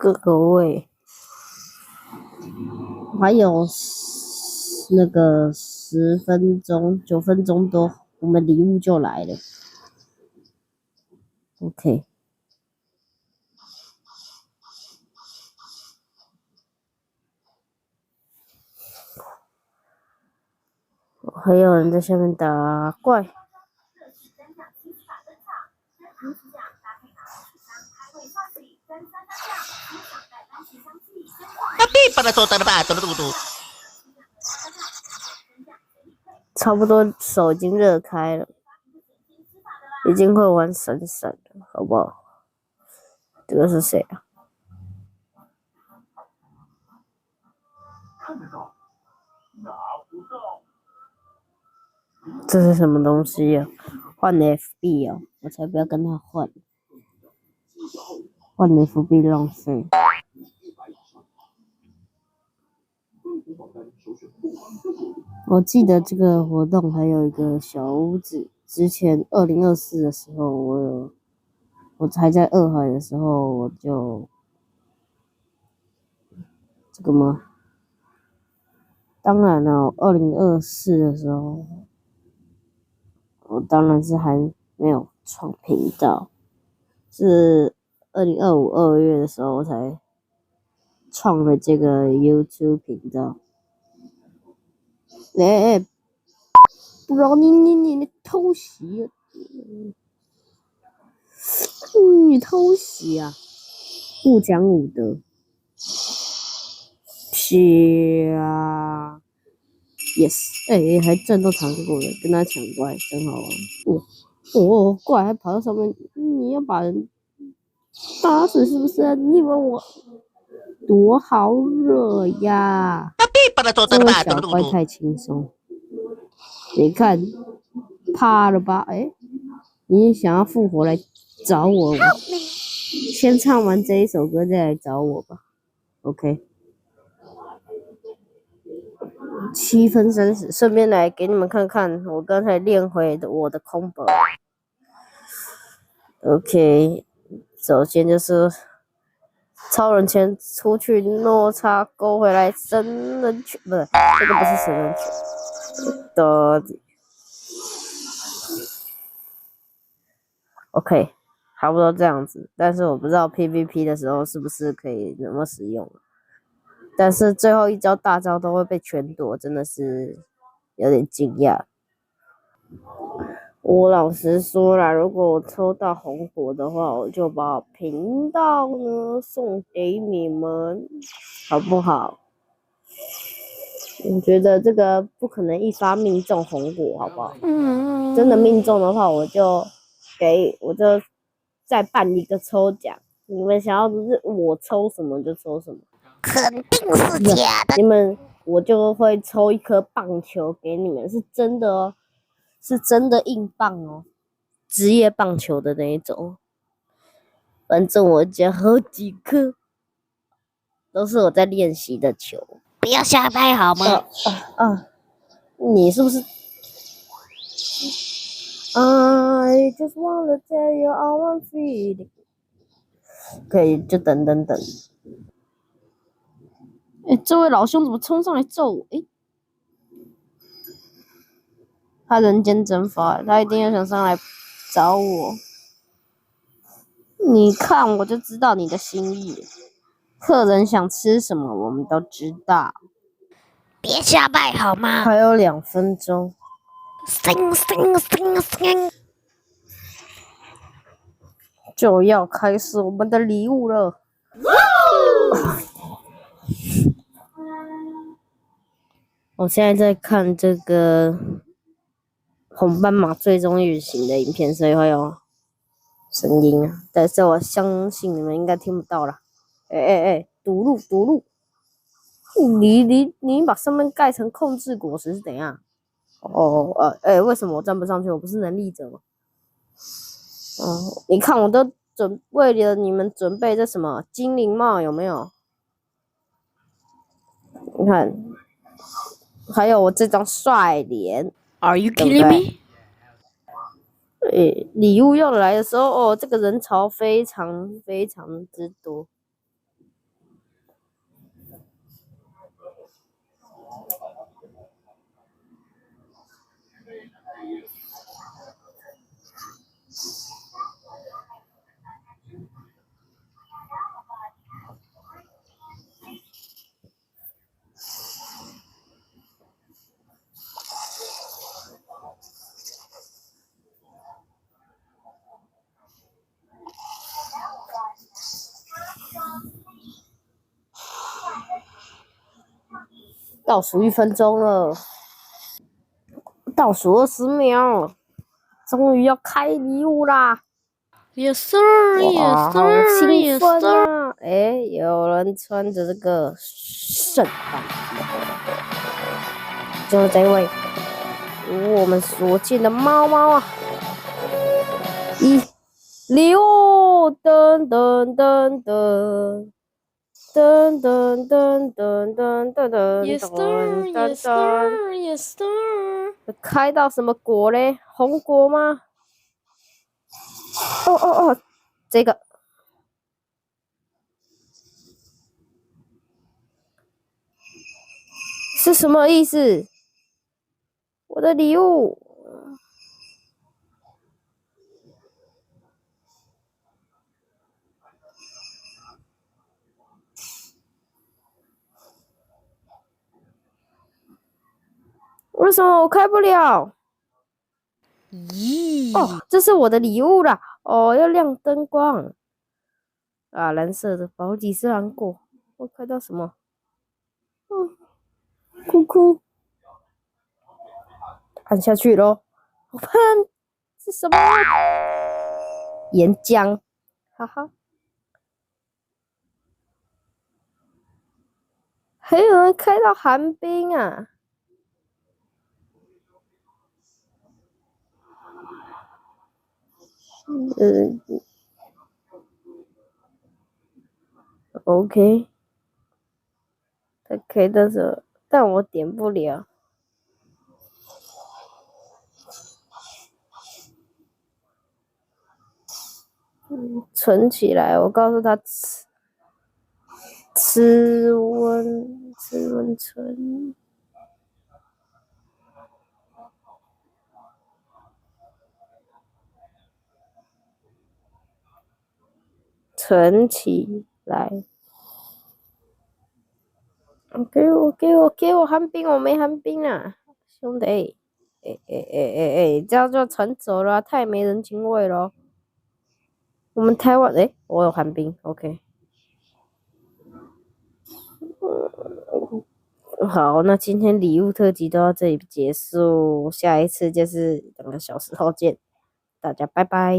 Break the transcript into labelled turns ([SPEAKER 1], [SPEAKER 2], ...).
[SPEAKER 1] 各个位，还有那个10分钟、9分钟多，我们礼物就来了。OK， 还有人在下面打怪。差不多手已经热开了，已经会玩闪闪了，好不好？这个是谁啊？这是什么东西啊？换 FB 哦，我才不要跟他换FB 浪费。我记得这个活动还有一个小屋子，之前2024的时候，我还在2海的时候，我就这个吗？当然了，2024的时候，我当然是还没有创频道，是2025 2月的时候我才创了这个 YouTube 频道。不然你偷袭，你偷袭啊！不讲武德，啪 ，yes， 还战斗糖果了，跟他抢怪，真好玩。怪还跑到上面，你要把人打死是不是？你以为我多好惹呀？这个小怪太轻松，你看，怕了吧？你想要复活来找我？先唱完这一首歌再来找我吧。OK， 7分30，顺便来给你们看看我刚才练回我的combo。OK， 首先就是超人拳出去诺叉勾回来神人拳，不是这个不是神人拳的。OK， 差不多这样子，但是我不知道 PVP 的时候是不是可以那么使用。但是最后一招大招都会被全躲，真的是有点惊讶。我老实说啦，如果我抽到红果的话，我就把频道呢送给你们，好不好？我觉得这个不可能一发命中红果，好不好？真的命中的话，我就再办一个抽奖。你们想要就是我抽什么就抽什么，
[SPEAKER 2] 肯定是假的。
[SPEAKER 1] 我就会抽一颗棒球给你们，是真的哦，是真的硬棒哦，职业棒球的那一种。反正我家好几颗，都是我在练习的球。
[SPEAKER 2] 不要瞎掰好吗？
[SPEAKER 1] 你是不是？I just wanna tell you how I'm feeling。可以，就等。这位老兄怎么冲上来揍我？他人间蒸发，他一定要想上来找我。你看，我就知道你的心意。客人想吃什么，我们都知道。
[SPEAKER 2] 别瞎掰好吗？
[SPEAKER 1] 还有2分钟。就要开始我们的礼物了。我现在在看这个红斑马最终运行的影片，所以会有声音啊，但是我相信你们应该听不到啦。堵路！你把上面盖成控制果实是怎样？为什么我站不上去？我不是能力者吗？你看我都为了你们准备这什么精灵帽有没有？你看，还有我这张帅脸。
[SPEAKER 2] Are you kidding me？
[SPEAKER 1] 礼物要来的时候，这个人潮非常之多。倒数1分钟了，倒数20秒，终于要开礼物啦
[SPEAKER 2] ！Yes sir，Yes
[SPEAKER 1] 哇，好兴
[SPEAKER 2] sir，Yes
[SPEAKER 1] 奋
[SPEAKER 2] sir。
[SPEAKER 1] 啊！哎，有人穿着这个圣诞，就是这位我们所见的猫猫啊！礼物，噔噔噔噔。噔噔噔噔噔噔噔
[SPEAKER 2] Yes sir，Yes sir，Yes sir。
[SPEAKER 1] 开到什么果嘞？红果吗？哦，这个是什么意思？我的礼物。为什么我开不了？
[SPEAKER 2] 咦，
[SPEAKER 1] 哦，这是我的礼物啦！哦，要亮灯光啊，蓝色的宝吉斯蓝果，我开到什么？哭哭，按下去咯。我看是什么？岩浆，哈哈。还有人开到寒冰啊！OK， 他开到什么？但我点不了。存起来，我告诉他吃温存。存起来。给我寒冰，我没寒冰啊，兄弟！这样就传走了，太没人情味了。我们台湾，我有寒冰 ，OK。好，那今天礼物特辑都到这里结束，下一次就是2个小时后见，大家拜拜。